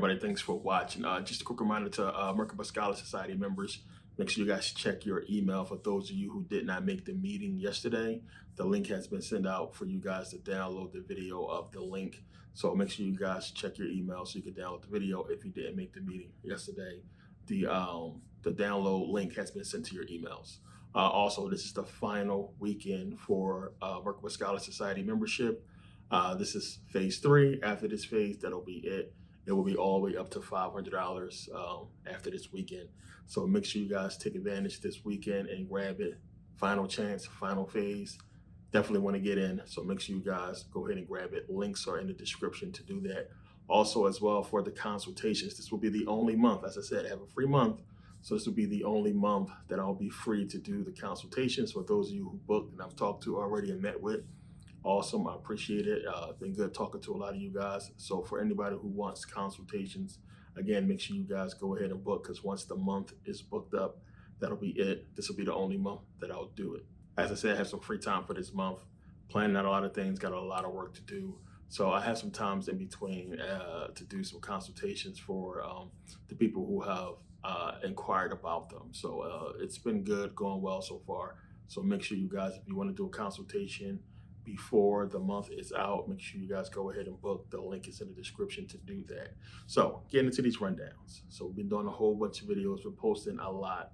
everybody. Thanks for watching. Just a quick reminder to Merkabah Scholar Society members, make sure you guys check your email. For those of you who did not make the meeting yesterday, the link has been sent out for you guys to download the video of the link. So make sure you guys check your email so you can download the video if you didn't make the meeting yesterday. The download link has been sent to your emails. Also, this is the final weekend for Merkabah Scholar Society membership. This is phase 3. After this phase, that'll be it. It will be all the way up to $500 after this weekend. So make sure you guys take advantage this weekend and grab it. Final chance, final phase. Definitely want to get in. So make sure you guys go ahead and grab it. Links are in the description to do that. Also, as well, for the consultations, this will be the only month. As I said, I have a free month. So this will be the only month that I'll be free to do the consultations for those of you who booked and I've talked to already and met with. Awesome, I appreciate it. Been good talking to a lot of you guys. So for anybody who wants consultations, again, make sure you guys go ahead and book, because once the month is booked up, that'll be it. This will be the only month that I'll do it. As I said, I have some free time for this month. Planning out a lot of things, got a lot of work to do. So I have some times in between to do some consultations for the people who have inquired about them. So it's been good, going well so far. So make sure you guys, if you want to do a consultation before the month is out, make sure you guys go ahead and book. The link is in the description to do that. So getting into these rundowns. So we've been doing a whole bunch of videos. We're posting a lot.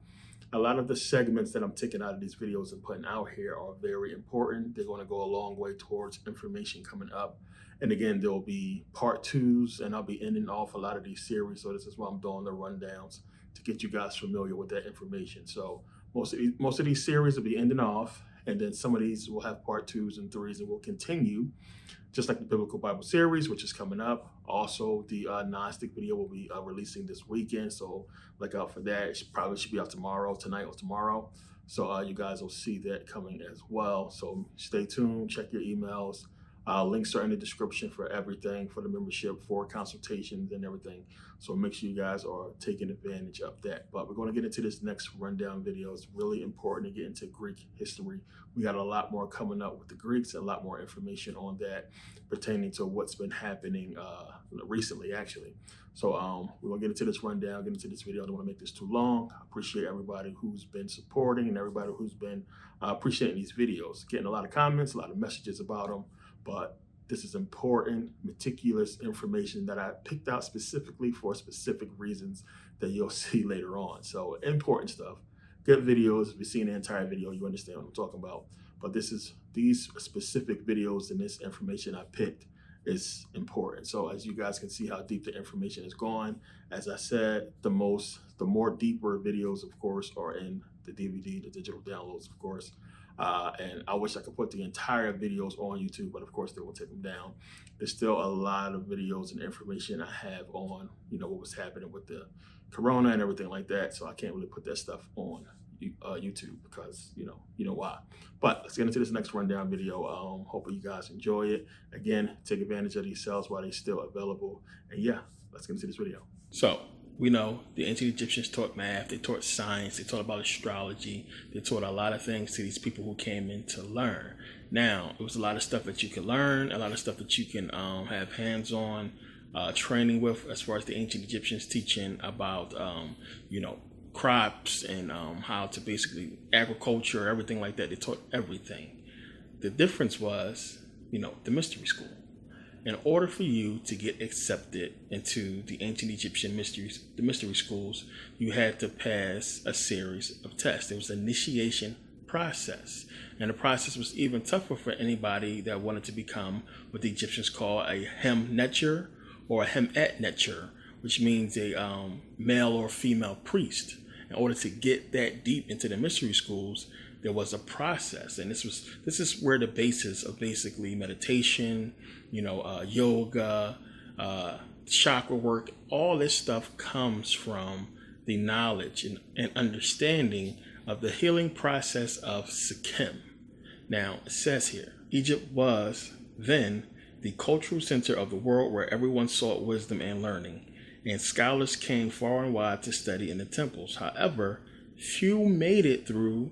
A lot of the segments that I'm taking out of these videos and putting out here are very important. They're going to go a long way towards information coming up. And again, there'll be part 2s, and I'll be ending off a lot of these series. So this is why I'm doing the rundowns, to get you guys familiar with that information. So most of these series will be ending off, and then some of these will have part 2s and 3s, and will continue, just like the Biblical Bible series, which is coming up. Also, the Gnostic video will be releasing this weekend, so look out for that. It probably should be out tomorrow, tonight or tomorrow. So you guys will see that coming as well. So stay tuned, check your emails. Links are in the description for everything, for the membership, for consultations and everything. So make sure you guys are taking advantage of that. But we're going to get into this next rundown video. It's really important to get into Greek history. We got a lot more coming up with the Greeks, a lot more information on that pertaining to what's been happening recently, actually. So we're going to get into this rundown, get into this video. I don't want to make this too long. I appreciate everybody who's been supporting and everybody who's been appreciating these videos. Getting a lot of comments, a lot of messages about them. But this is important, meticulous information that I picked out specifically for specific reasons that you'll see later on. So important stuff, good videos. If you've seen the entire video, you understand what I'm talking about. But these specific videos and this information I picked is important. So as you guys can see how deep the information is going, as I said, the more deeper videos, of course, are in the DVD, the digital downloads, of course. And I wish I could put the entire videos on YouTube, but of course they will take them down. There's still a lot of videos and information I have on, what was happening with the corona and everything like that. So I can't really put that stuff on YouTube because, you know why. But let's get into this next rundown video. Hopefully you guys enjoy it. Again, take advantage of these cells while they're still available. And yeah, let's get into this video. So we know the ancient Egyptians taught math, they taught science, they taught about astrology, they taught a lot of things to these people who came in to learn. Now, it was a lot of stuff that you can learn, a lot of stuff that you can have hands-on training with, as far as the ancient Egyptians teaching about, crops and how to basically agriculture, everything like that. They taught everything. The difference was, the mystery school. In order for you to get accepted into the ancient Egyptian the mystery schools, you had to pass a series of tests. There was an initiation process. And the process was even tougher for anybody that wanted to become what the Egyptians call a hem netcher or a hemet netcher, which means a male or female priest. In order to get that deep into the mystery schools, there was a process, and this is where the basis of basically meditation, yoga, chakra work, all this stuff comes from the knowledge and understanding of the healing process of Sikkim. Now, it says here, Egypt was then the cultural center of the world where everyone sought wisdom and learning, and scholars came far and wide to study in the temples. However, few made it through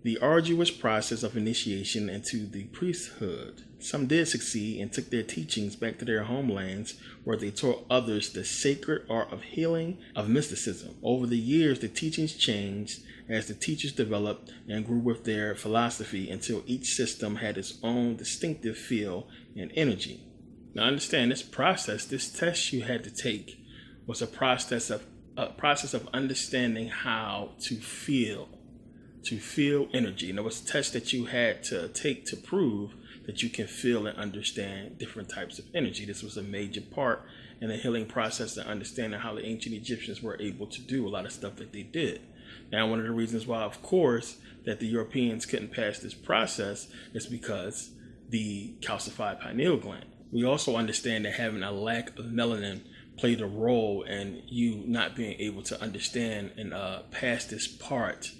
the arduous process of initiation into the priesthood. Some did succeed and took their teachings back to their homelands, where they taught others the sacred art of healing, of mysticism. Over the years, the teachings changed as the teachers developed and grew with their philosophy until each system had its own distinctive feel and energy. Now understand, this process, this test you had to take was a process of understanding how to feel energy. And it was a test that you had to take to prove that you can feel and understand different types of energy. This was a major part in the healing process and understanding how the ancient Egyptians were able to do a lot of stuff that they did. Now, one of the reasons why, of course, that the Europeans couldn't pass this process is because the calcified pineal gland. We also understand that having a lack of melanin played a role in you not being able to understand and pass this part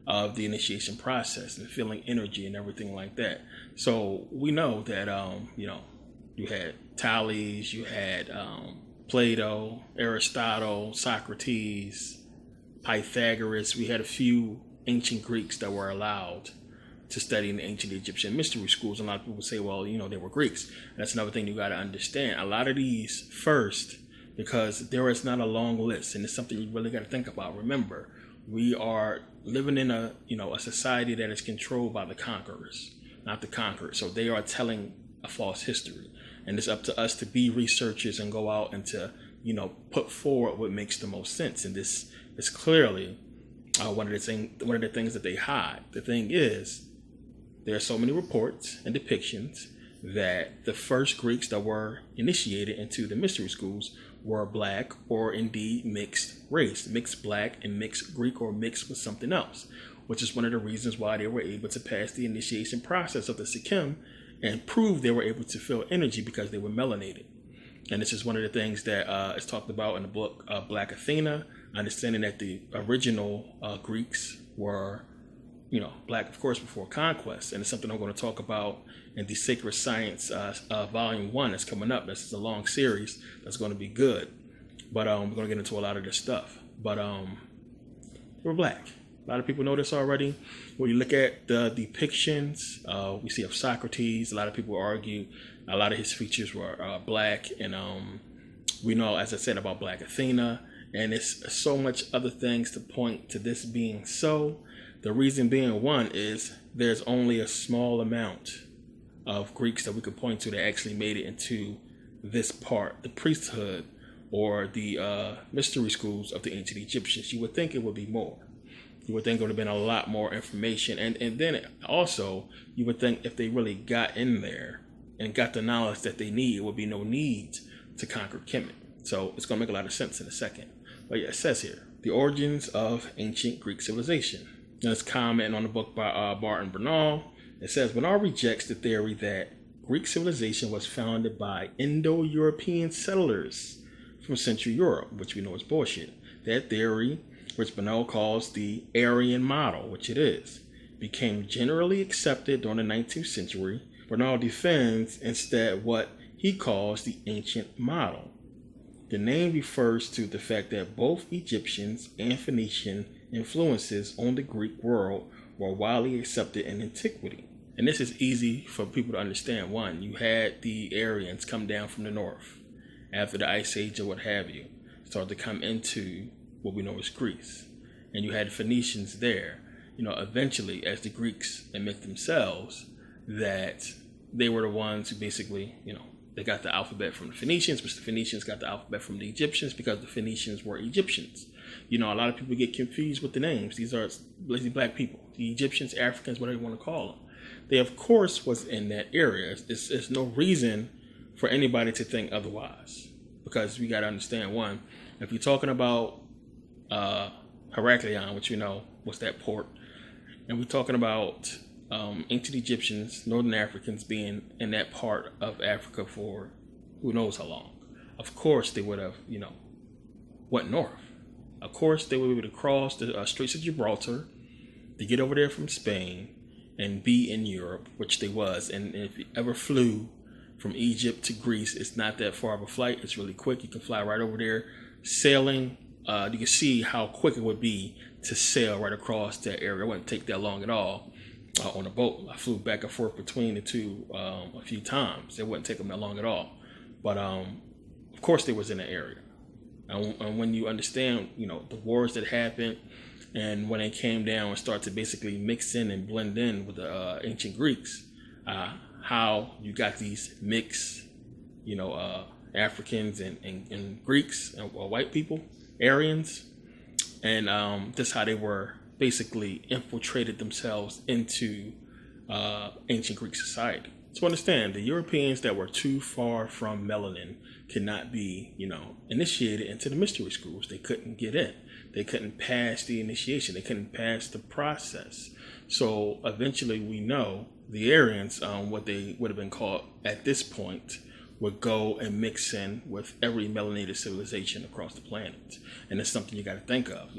of the initiation process and feeling energy and everything like that. So we know that, you had Thales, you had Plato, Aristotle, Socrates, Pythagoras. We had a few ancient Greeks that were allowed to study in the ancient Egyptian mystery schools. And a lot of people say, well, they were Greeks. That's another thing you got to understand. A lot of these first, because there is not a long list, and it's something you really got to think about. Remember, we are living in a society that is controlled by the conquerors, not the conquered. So they are telling a false history, and it's up to us to be researchers and go out and to put forward what makes the most sense. And this is clearly one of the things that they hide. The thing is, there are so many reports and depictions that the first Greeks that were initiated into the mystery schools were black or indeed mixed race, mixed black and mixed Greek, or mixed with something else, which is one of the reasons why they were able to pass the initiation process of the Sikkim and prove they were able to feel energy because they were melanated. And this is one of the things that is talked about in the book Black Athena, understanding that the original Greeks were black, of course, before Conquest. And it's something I'm going to talk about in the Sacred Science Volume 1 that's coming up. This is a long series that's going to be good. But we're going to get into a lot of this stuff. But we're black. A lot of people know this already. When you look at the depictions we see of Socrates, a lot of people argue a lot of his features were black. And we know, as I said, about Black Athena. And it's so much other things to point to this being so. The reason being, one, is there's only a small amount of Greeks that we could point to that actually made it into this part, the priesthood or the mystery schools of the ancient Egyptians. You would think it would be more. You would think it would have been a lot more information. And then also, you would think if they really got in there and got the knowledge that they need, it would be no need to conquer Kemet. So it's going to make a lot of sense in a second. But yeah, it says here, the origins of ancient Greek civilization. And it's commenting on the book by Barton Bernal. It says, Bernal rejects the theory that Greek civilization was founded by Indo-European settlers from Central Europe, which we know is bullshit. That theory, which Bernal calls the Aryan model, which it is, became generally accepted during the 19th century. Bernal defends instead what he calls the ancient model. The name refers to the fact that both Egyptians and Phoenician influences on the Greek world were widely accepted in antiquity. And this is easy for people to understand. One, you had the Aryans come down from the north after the Ice Age or what have you, started to come into what we know as Greece. And you had Phoenicians there. Eventually, as the Greeks admit themselves, that they were the ones who basically, they got the alphabet from the Phoenicians, which the Phoenicians got the alphabet from the Egyptians because the Phoenicians were Egyptians. A lot of people get confused with the names. These are lazy black people, the Egyptians, Africans, whatever you want to call them. They, of course, was in that area. There's no reason for anybody to think otherwise, because we got to understand, one, if you're talking about Heraklion, which was that port, and we're talking about ancient Egyptians, Northern Africans being in that part of Africa for who knows how long. Of course, they would have, went north. Of course, they would be able to cross the Straits of Gibraltar to get over there from Spain and be in Europe, which they was. And if you ever flew from Egypt to Greece, it's not that far of a flight. It's really quick. You can fly right over there. Sailing, you can see how quick it would be to sail right across that area. It wouldn't take that long at all. on a boat. I flew back and forth between the two a few times. It wouldn't take them that long at all. But of course, they was in the area. And when you understand, the wars that happened, and when they came down and started to basically mix in and blend in with the ancient Greeks, how you got these mixed, Africans and Greeks and white people, Aryans, and this is how they were basically infiltrated themselves into ancient Greek society. So understand, the Europeans that were too far from Melanin could not be, initiated into the mystery schools. They couldn't get in. They couldn't pass the initiation. They couldn't pass the process. So eventually we know the Aryans, what they would have been called at this point, would go and mix in with every melanated civilization across the planet. And it's something you got to think of,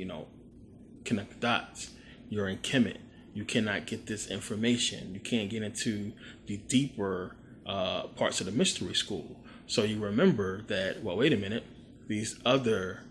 connect the dots. You're in Kemet. You cannot get this information. You can't get into the deeper parts of the mystery school. So you remember that, well, wait a minute, these other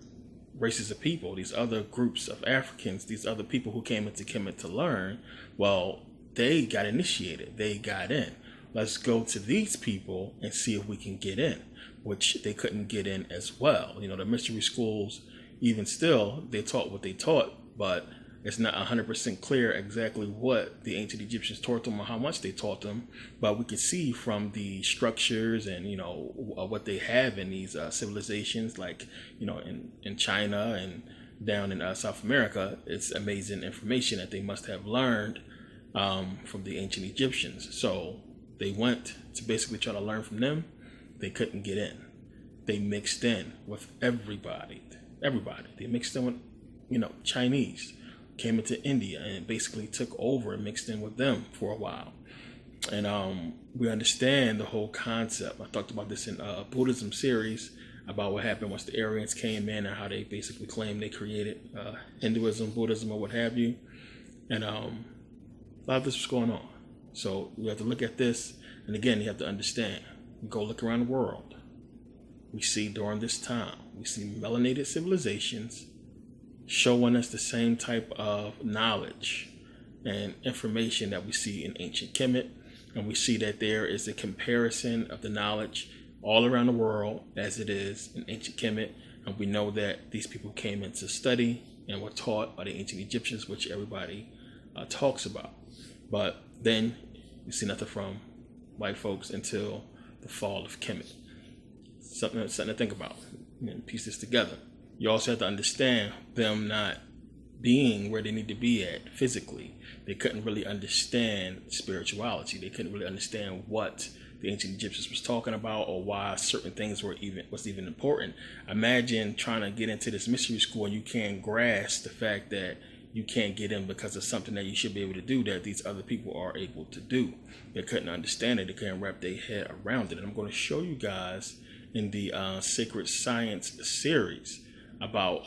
races of people, these other groups of Africans, these other people who came into Kemet to learn, well, they got initiated. They got in. Let's go to these people and see if we can get in, which they couldn't get in as well. The mystery schools, even still, they taught what they taught, but it's not 100% clear exactly what the ancient Egyptians taught them or how much they taught them. But we can see from the structures and, what they have in these civilizations, like, in China and down in South America, it's amazing information that they must have learned from the ancient Egyptians. So they went to basically try to learn from them. They couldn't get in. They mixed in with everybody. They mixed in with, Chinese, came into India and basically took over and mixed in with them for a while. And we understand the whole concept. I talked about this in a Buddhism series about what happened once the Aryans came in and how they basically claimed they created Hinduism, Buddhism, or what have you. And a lot of this was going on. So we have to look at this. And again, you have to understand, go look around the world. We see during this time, we see melanated civilizations showing us the same type of knowledge and information that we see in ancient Kemet. And we see that there is a comparison of the knowledge all around the world as it is in ancient Kemet. And we know that these people came in to study and were taught by the ancient Egyptians, which everybody talks about. But then you see nothing from white folks until the fall of Kemet. Something to think about and piece this together. You also have to understand them not being where they need to be at physically. They couldn't really understand spirituality. They couldn't really understand what the ancient Egyptians was talking about or why certain things was even important. Imagine trying to get into this mystery school and you can't grasp the fact that you can't get in because of something that you should be able to do that these other people are able to do. They couldn't understand it. They couldn't wrap their head around it. And I'm going to show you guys in the Sacred Science series about,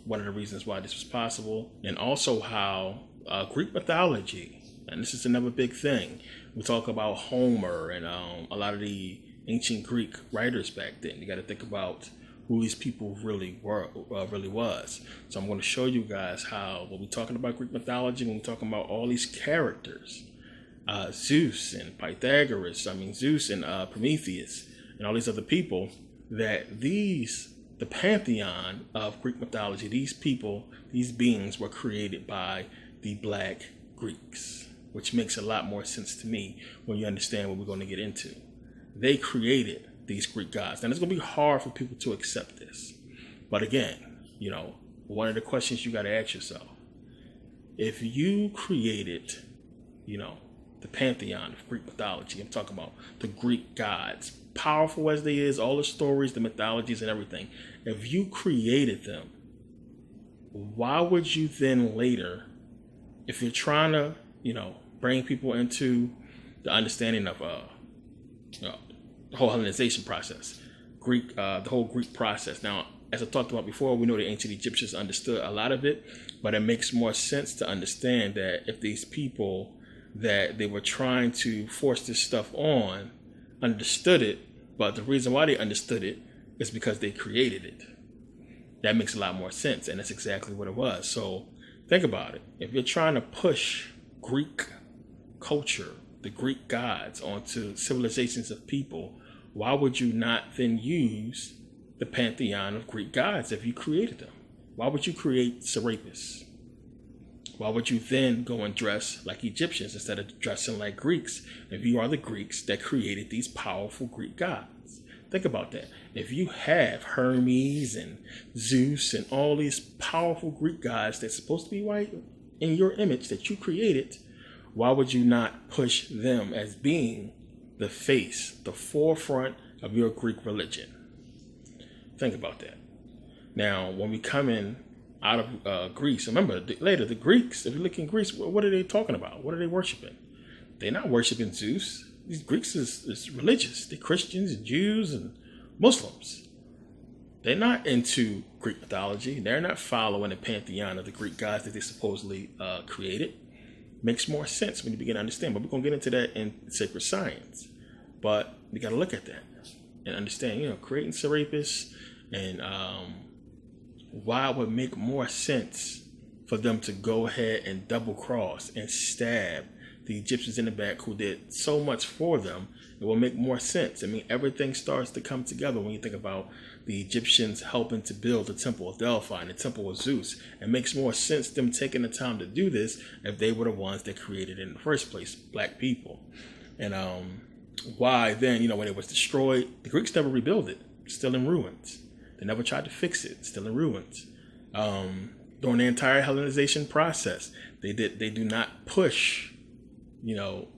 one of the reasons why this was possible, and also how Greek mythology, and this is another big thing. We talk about Homer and a lot of the ancient Greek writers back then. You got to think about who these people really was. So I'm going to show you guys how, when we're talking about Greek mythology, when we're talking about all these characters, Zeus and Pythagoras, Zeus and Prometheus, and all these other people, that the pantheon of Greek mythology, these people, these beings were created by the Black Greeks, which makes a lot more sense to me when you understand what we're going to get into. They created these Greek gods. Now, it's going to be hard for people to accept this. But again, one of the questions you got to ask yourself, if you created, the pantheon of Greek mythology, I'm talking about the Greek gods, powerful as they is, all the stories, the mythologies and everything, if you created them, why would you then later, if you're trying to, bring people into the understanding of the whole Hellenization process, the whole Greek process. Now, as I talked about before, we know the ancient Egyptians understood a lot of it, but it makes more sense to understand that if these people that they were trying to force this stuff on understood it, but the reason why they understood it is because they created it. That makes a lot more sense, and that's exactly what it was. So think about it. If you're trying to push Greek culture, the Greek gods, onto civilizations of people, why would you not then use the pantheon of Greek gods if you created them? Why would you create Serapis? Why would you then go and dress like Egyptians instead of dressing like Greeks if you are the Greeks that created these powerful Greek gods? Think about that. If you have Hermes and Zeus and all these powerful Greek gods that's supposed to be white in your image that you created, why would you not push them as being the face, the forefront of your Greek religion? Think about that. Now, when we come in out of Greece, remember later the Greeks, if you look in Greece, what are they talking about? What are they worshiping? They're not worshiping Zeus. These Greeks is religious. They're Christians and Jews and Muslims. They're not into Greek mythology. They're not following the pantheon of the Greek gods that they supposedly created. Makes more sense when you begin to understand. But we're going to get into that in sacred science. But we got to look at that and understand, creating Serapis and why it would make more sense for them to go ahead and double cross and stab the Egyptians in the back who did so much for them. It will make more sense. I mean, everything starts to come together when you think about the Egyptians helping to build the Temple of Delphi and the Temple of Zeus. It makes more sense them taking the time to do this if they were the ones that created it in the first place, black people. And why then, when it was destroyed, the Greeks never rebuilt it, still in ruins. They never tried to fix it, still in ruins. During the entire Hellenization process, they do not push,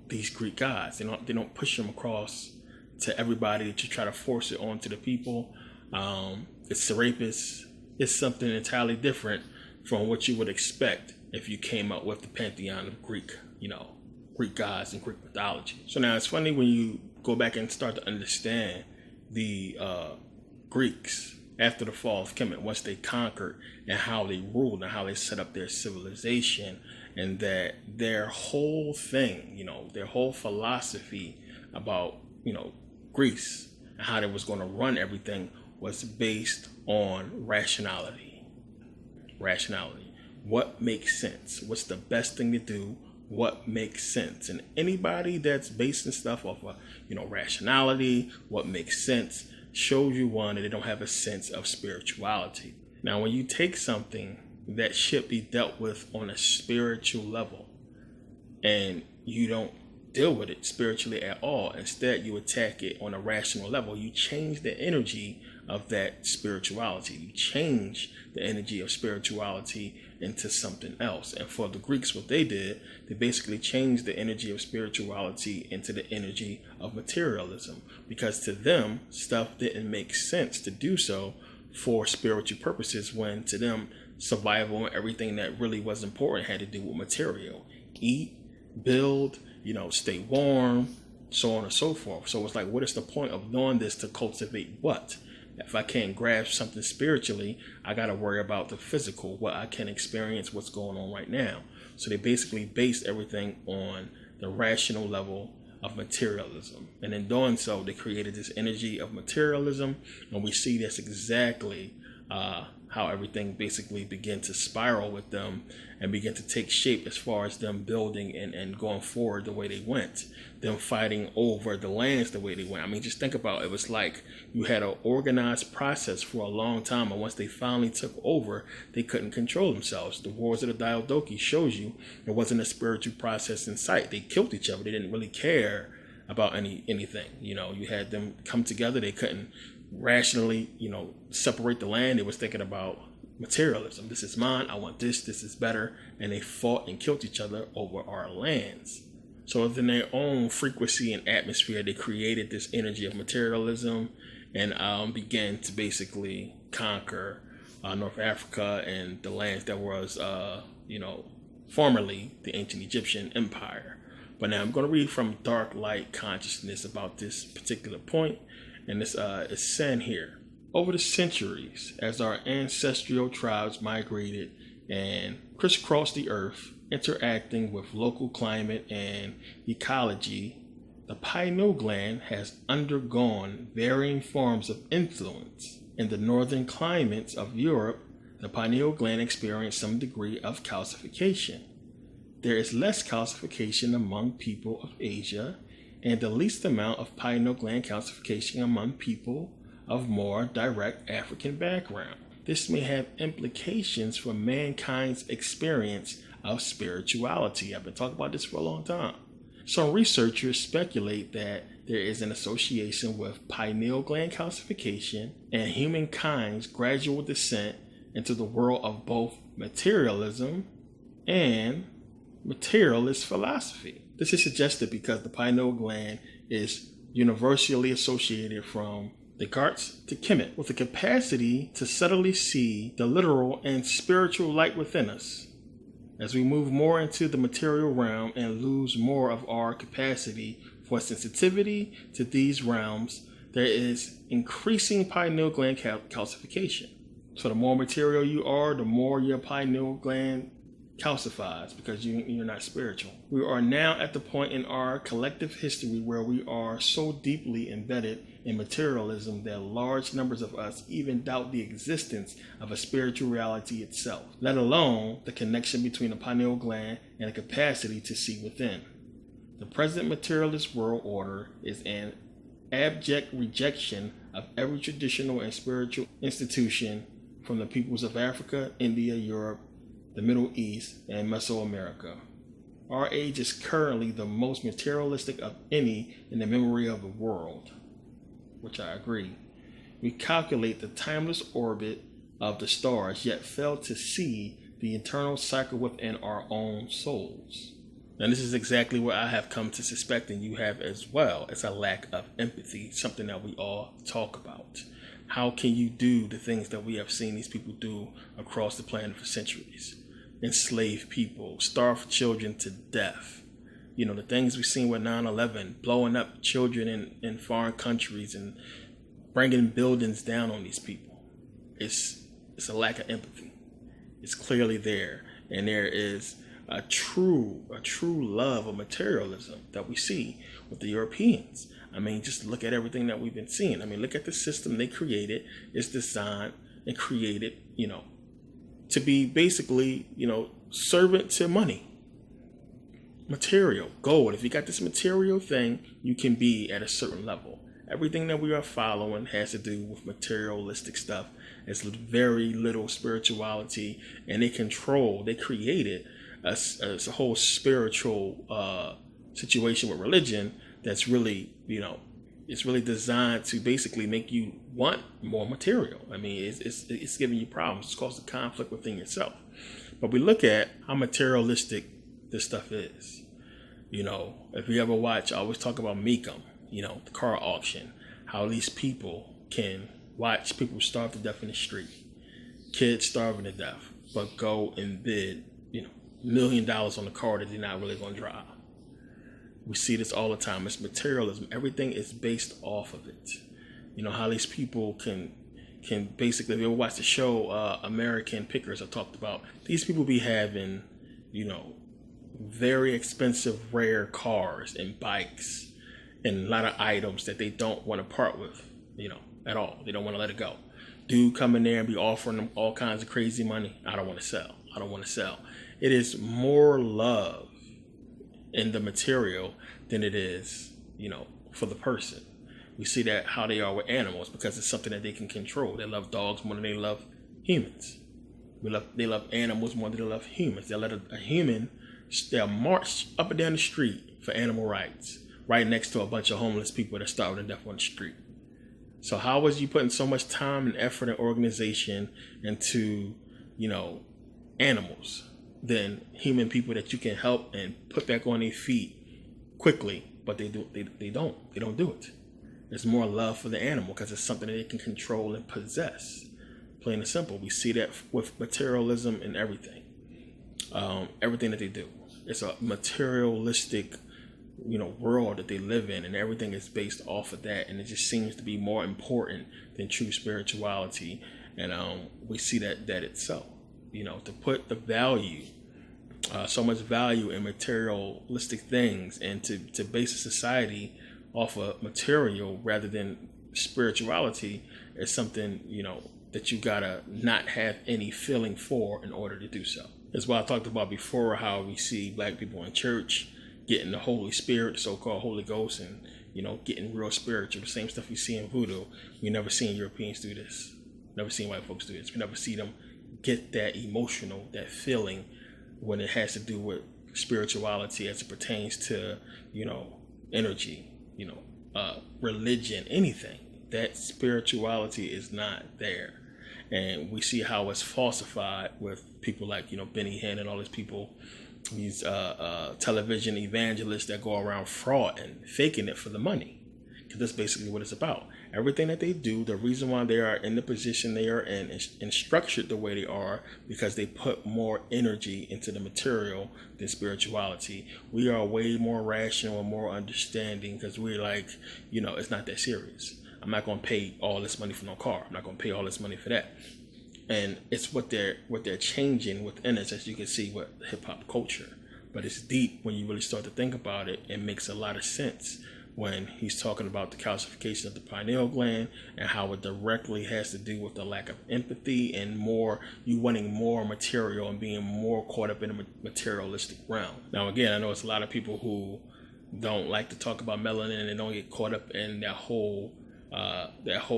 these Greek gods. They don't push them across to everybody to try to force it onto the people. It's Serapis. It's something entirely different from what you would expect if you came up with the pantheon of Greek gods and Greek mythology. So now it's funny when you go back and start to understand the Greeks after the fall of Kemet, once they conquered and how they ruled and how they set up their civilization, and that their whole thing, their whole philosophy about, Greece and how they was going to run everything was based on rationality. What makes sense? What's the best thing to do? What makes sense? And anybody that's basing stuff off of, rationality, what makes sense, shows you one that they don't have a sense of spirituality. Now, when you take something that should be dealt with on a spiritual level and you don't deal with it spiritually at all, instead you attack it on a rational level, you change the energy of that spirituality. You change the energy of spirituality into something else. And for the Greeks, what they did, they basically changed the energy of spirituality into the energy of materialism, because to them, stuff didn't make sense to do so for spiritual purposes, when to them, survival and everything that really was important had to do with material. Eat, build, stay warm, so on and so forth. So it's like, what is the point of knowing this to cultivate what? If I can't grasp something spiritually, I got to worry about the physical, what I can experience, what's going on right now. So they basically based everything on the rational level of materialism. And in doing so, they created this energy of materialism. And we see that's exactly how everything basically began to spiral with them and begin to take shape as far as them building and going forward the way they went, them fighting over the lands the way they went. I mean, just think about it. It was like you had an organized process for a long time, and once they finally took over, they couldn't control themselves. The Wars of the Diadochi shows you there wasn't a spiritual process in sight. They killed each other. They didn't really care about anything. You had them come together. They couldn't rationally, separate the land. They was thinking about materialism. This is mine. I want this. This is better. And they fought and killed each other over our lands. So within their own frequency and atmosphere, they created this energy of materialism and began to basically conquer North Africa and the lands that was, formerly the ancient Egyptian empire. But now I'm going to read from Dark Light Consciousness about this particular point. And this is saying here, over the centuries, as our ancestral tribes migrated and crisscrossed the earth, interacting with local climate and ecology, the pineal gland has undergone varying forms of influence. In the northern climates of Europe, the pineal gland experienced some degree of calcification. there is less calcification among people of Asia and the least amount of pineal gland calcification among people of more direct African background. This may have implications for mankind's experience of spirituality. I've been talking about this for a long time. Some researchers speculate that there is an association with pineal gland calcification and humankind's gradual descent into the world of both materialism and materialist philosophy. This is suggested because the pineal gland is universally associated from Descartes to Kemet with the capacity to subtly see the literal and spiritual light within us. As we move more into the material realm and lose more of our capacity for sensitivity to these realms, there is increasing pineal gland calcification. So the more material you are, the more your pineal gland calcifies because you're not spiritual. We are now at the point in our collective history where we are so deeply embedded in materialism that large numbers of us even doubt the existence of a spiritual reality itself, let alone the connection between the pineal gland and the capacity to see within. The present materialist world order is an abject rejection of every traditional and spiritual institution from the peoples of Africa, India, Europe, the Middle East, and Mesoamerica. Our age is currently the most materialistic of any in the memory of the world, which I agree. We calculate the timeless orbit of the stars, yet fail to see the eternal cycle within our own souls. And this is exactly what I have come to suspect, and you have as well. It's a lack of empathy, something that we all talk about. How can you do the things that we have seen these people do across the planet for centuries? Enslave people, starve children to death. You know, the things we've seen with 9/11, blowing up children in foreign countries and bringing buildings down on these people. It's a lack of empathy. It's clearly there. And there is a true love of materialism that we see with the Europeans. I mean, just look at everything that we've been seeing. I mean, look at the system they created. It's designed and created, to be basically, servant to money. Material, gold. If you got this material thing, you can be at a certain level. Everything that we are following has to do with materialistic stuff. It's very little spirituality, and they created a whole spiritual situation with religion that's really, it's really designed to basically make you want more material. I mean, it's giving you problems. It's causing conflict within yourself. But we look at how materialistic this stuff is. If you ever watch, I always talk about Mecum, the car auction, how these people can watch people starve to death in the street, kids starving to death, but go and bid, $1 million on the car that they're not really going to drive. We see this all the time. It's materialism. Everything is based off of it. How these people can basically, if you ever watch the show American Pickers, I talked about, these people be having, very expensive, rare cars and bikes and a lot of items that they don't want to part with, at all. They don't want to let it go. Dude come in there and be offering them all kinds of crazy money. I don't want to sell. It is more love in the material than it is, for the person. We see that how they are with animals because it's something that they can control. They love dogs more than they love humans. They love animals more than they love humans. They'll let a human, they'll march up and down the street for animal rights, right next to a bunch of homeless people that are starving to death on the street. So how was you putting so much time and effort and organization into, animals than human people that you can help and put back on their feet quickly? But they don't do it. There's more love for the animal because it's something that they can control and possess. Plain and simple. We see that with materialism and everything. Everything that they do. It's a materialistic, world that they live in, and everything is based off of that. And it just seems to be more important than true spirituality. And we see that itself. To put the value, so much value in materialistic things, and to base a society off of material rather than spirituality is something, that you gotta not have any feeling for in order to do so. That's why I talked about before how we see black people in church getting the Holy Spirit, so-called Holy Ghost, and getting real spiritual. The same stuff you see in Voodoo. We never seen Europeans do this. Never seen white folks do this. We never see them get that emotional, that feeling when it has to do with spirituality as it pertains to, energy, religion, anything. That spirituality is not there. And we see how it's falsified with people like, Benny Hinn and all these people, these television evangelists that go around fraud and faking it for the money. Because that's basically what it's about. Everything that they do, the reason why they are in the position they are in and structured the way they are, because they put more energy into the material than spirituality. We are way more rational and more understanding because we're like, it's not that serious. I'm not going to pay all this money for no car. I'm not going to pay all this money for that. And it's what they're changing within us, as you can see with hip hop culture. But it's deep when you really start to think about it. It makes a lot of sense when he's talking about the calcification of the pineal gland and how it directly has to do with the lack of empathy and you wanting more material and being more caught up in a materialistic realm. Now, again, I know it's a lot of people who don't like to talk about melanin and don't get caught up in that whole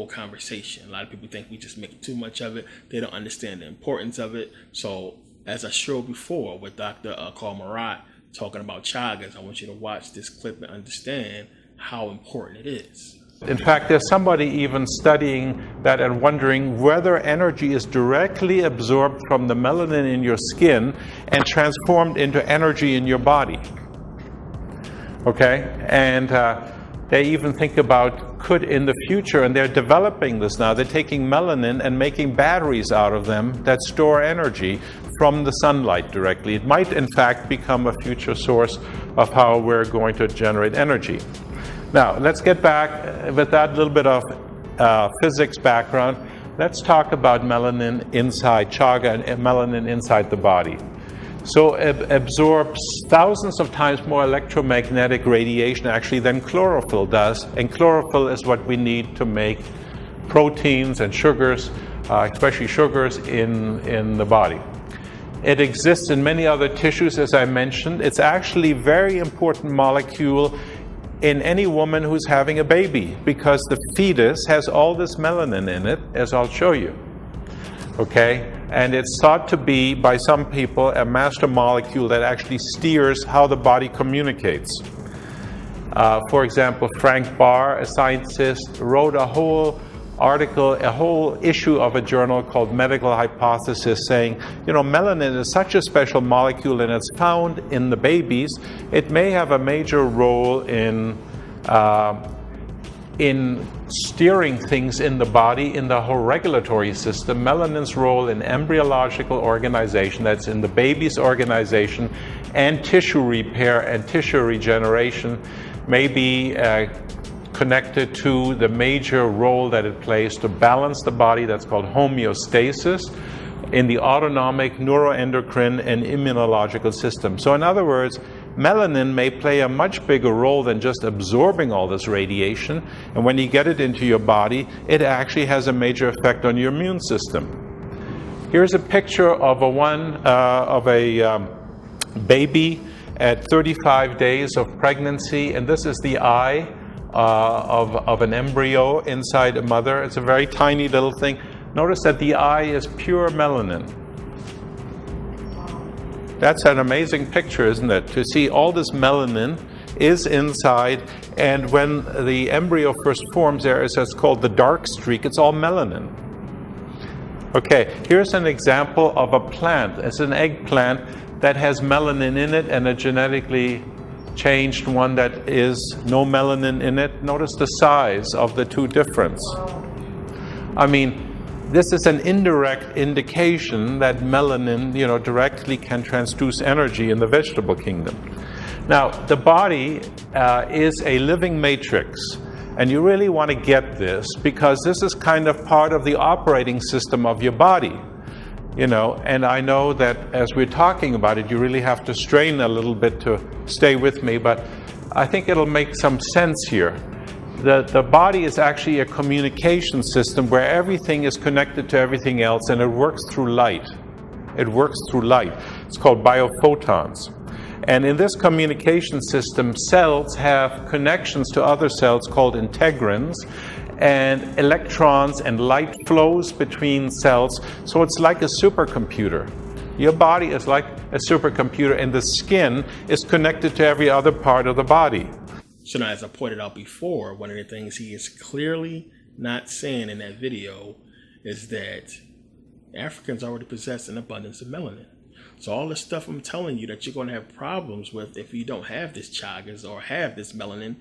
conversation. A lot of people think we just make too much of it. They don't understand the importance of it. So, as I showed before with Dr. Carl Marat talking about chagas, I want you to watch this clip and understand how important it is. In fact, there's somebody even studying that and wondering whether energy is directly absorbed from the melanin in your skin and transformed into energy in your body. Okay? And they even think about could in the future, and they're developing this now, they're taking melanin and making batteries out of them that store energy from the sunlight directly. It might in fact become a future source of how we're going to generate energy. Now, let's get back with that little bit of physics background. Let's talk about melanin inside chaga and melanin inside the body. So it absorbs thousands of times more electromagnetic radiation actually than chlorophyll does. And chlorophyll is what we need to make proteins and sugars, especially sugars in the body. It exists in many other tissues, as I mentioned. It's actually a very important molecule in any woman who's having a baby because the fetus has all this melanin in it, as I'll show you. Okay? And it's thought to be, by some people, a master molecule that actually steers how the body communicates. For example, Frank Barr, a scientist, wrote a whole article, a whole issue of a journal called Medical Hypothesis saying, melanin is such a special molecule and it's found in the babies. It may have a major role in steering things in the body, in the whole regulatory system. Melanin's role in embryological organization, that's in the baby's organization, and tissue repair and tissue regeneration may be connected to the major role that it plays to balance the body, that's called homeostasis, in the autonomic, neuroendocrine, and immunological system. So in other words, melanin may play a much bigger role than just absorbing all this radiation, and when you get it into your body, it actually has a major effect on your immune system. Here's a picture of a baby at 35 days of pregnancy, and this is the eye of an embryo inside a mother. It's a very tiny little thing. Notice that the eye is pure melanin. That's an amazing picture, isn't it? To see all this melanin is inside, and when the embryo first forms, there is what's called the dark streak. It's all melanin. Okay, here's an example of a plant. It's an eggplant that has melanin in it and a genetically changed one that is no melanin in it. Notice the size of the two difference. I mean, this is an indirect indication that melanin, directly can transduce energy in the vegetable kingdom. Now, the body is a living matrix, and you really want to get this because this is kind of part of the operating system of your body. And I know that as we're talking about it, you really have to strain a little bit to stay with me, but I think it'll make some sense here. The body is actually a communication system where everything is connected to everything else, and it works through light. It works through light. It's called biophotons. And in this communication system, cells have connections to other cells called integrins, and electrons and light flows between cells. So it's like a supercomputer. Your body is like a supercomputer, and the skin is connected to every other part of the body. So now, as I pointed out before, one of the things he is clearly not saying in that video is that Africans already possess an abundance of melanin. So all the stuff I'm telling you that you're going to have problems with if you don't have this Chagas or have this melanin,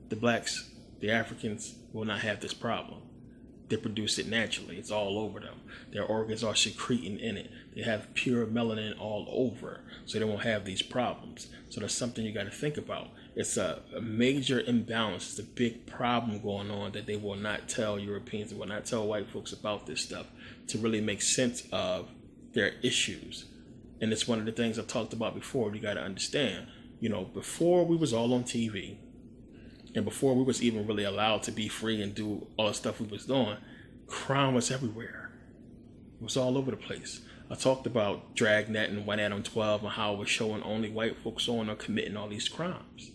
the blacks, the Africans will not have this problem. They produce it naturally. It's all over them. Their organs are secreting in it. They have pure melanin all over, so they won't have these problems. So that's something you got to think about. It's a major imbalance. It's a big problem going on that they will not tell Europeans, they will not tell white folks about this stuff to really make sense of their issues. And it's one of the things I've talked about before. You got to understand, before we was all on TV, and before we was even really allowed to be free and do all the stuff we was doing, crime was everywhere. It was all over the place. I talked about Dragnet and 1 Adam 12 and how it was showing only white folks on or committing all these crimes.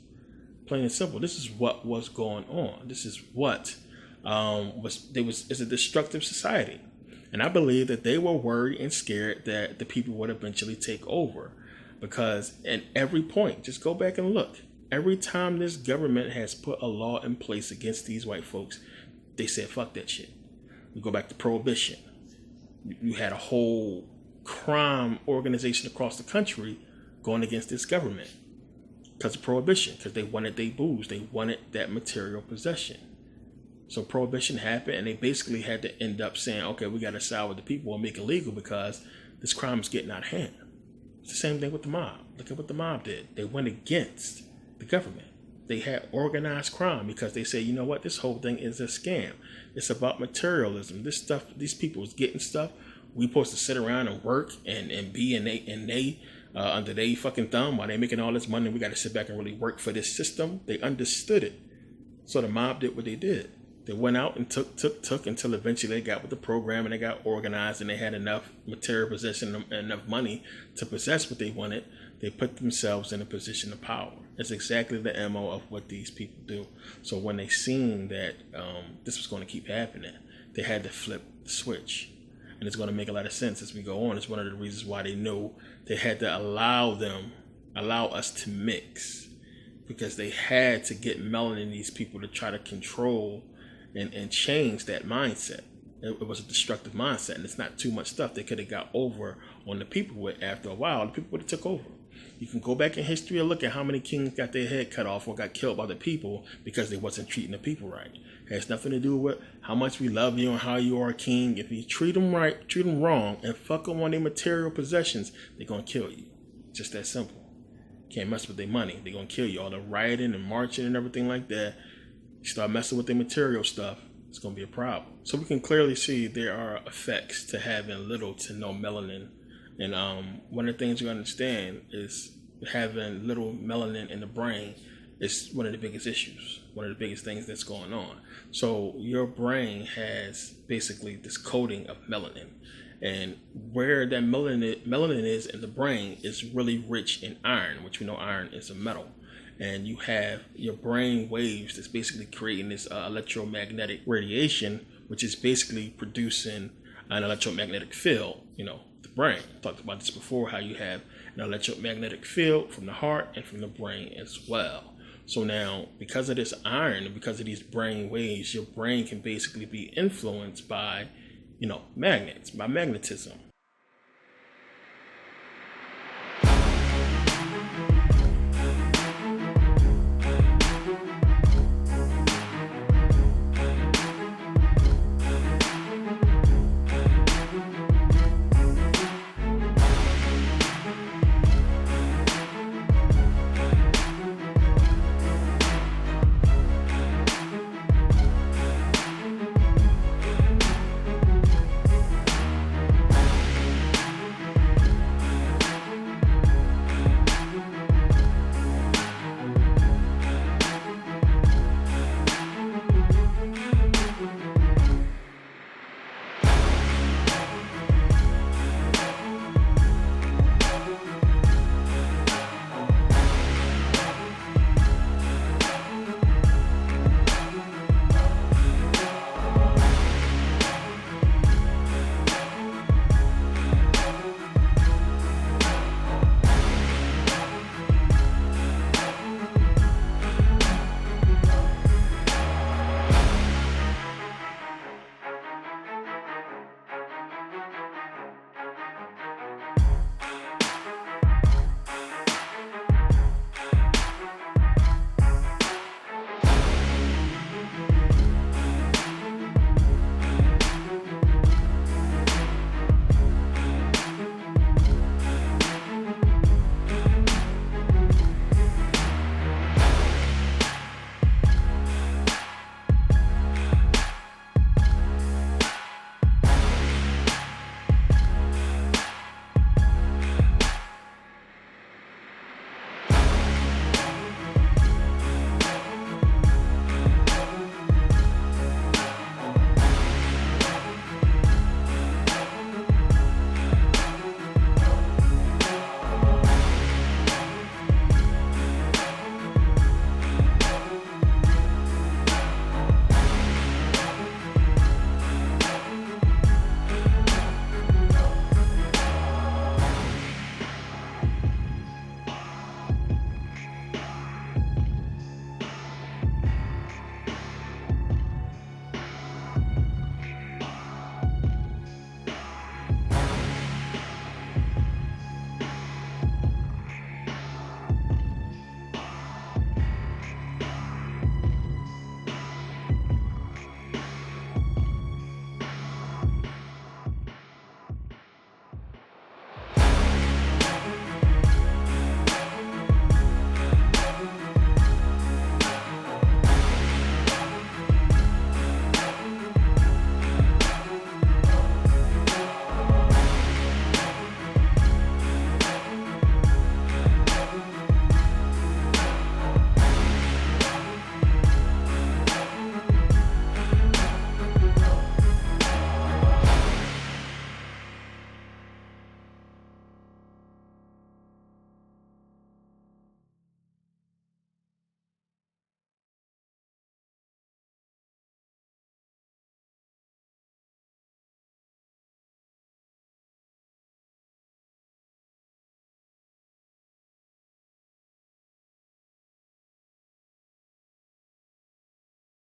Plain and simple. This is what was going on. This is what is a destructive society. And I believe that they were worried and scared that the people would eventually take over. Because at every point, just go back and look. Every time this government has put a law in place against these white folks, they said, fuck that shit. We go back to Prohibition. You had a whole crime organization across the country going against this government because of Prohibition, because they wanted their booze. They wanted that material possession. So Prohibition happened, and they basically had to end up saying, okay, we got to side with the people and make it legal because this crime is getting out of hand. It's the same thing with the mob. Look at what the mob did. They went against the government. They had organized crime because they said, you know what, this whole thing is a scam. It's about materialism. This stuff, these people is getting stuff. We supposed to sit around and work and be under they fucking thumb while they making all this money. We got to sit back and really work for this system. They understood it. So the mob did what they did. They went out and took until eventually they got with the program and they got organized and they had enough material possession and enough money to possess what they wanted. They put themselves in a position of power. It's exactly the MO of what these people do. So when they seen that this was going to keep happening, they had to flip the switch. And it's going to make a lot of sense as we go on. It's one of the reasons why they knew they had to allow us to mix, because they had to get melanin in these people to try to control and change that mindset. It was a destructive mindset, and it's not too much stuff they could have got over on the people with. After a while, the people would have took over. You can go back in history and look at how many kings got their head cut off or got killed by the people because they wasn't treating the people right. It has nothing to do with how much we love you and how you are a king. If you treat them right, treat them wrong, and fuck them on their material possessions, they're going to kill you. Just that simple. Can't mess with their money. They're going to kill you. All the rioting and marching and everything like that. You start messing with their material stuff, it's going to be a problem. So we can clearly see there are effects to having little to no melanin. And one of the things you understand is having little melanin in the brain is one of the biggest issues, one of the biggest things that's going on. So your brain has basically this coating of melanin. And where that melanin is in the brain is really rich in iron, which we know iron is a metal. And you have your brain waves that's basically creating this electromagnetic radiation, which is basically producing an electromagnetic field, the brain. I talked about this before, how you have an electromagnetic field from the heart and from the brain as well. So now, because of this iron and because of these brain waves, your brain can basically be influenced by, magnets, by magnetism.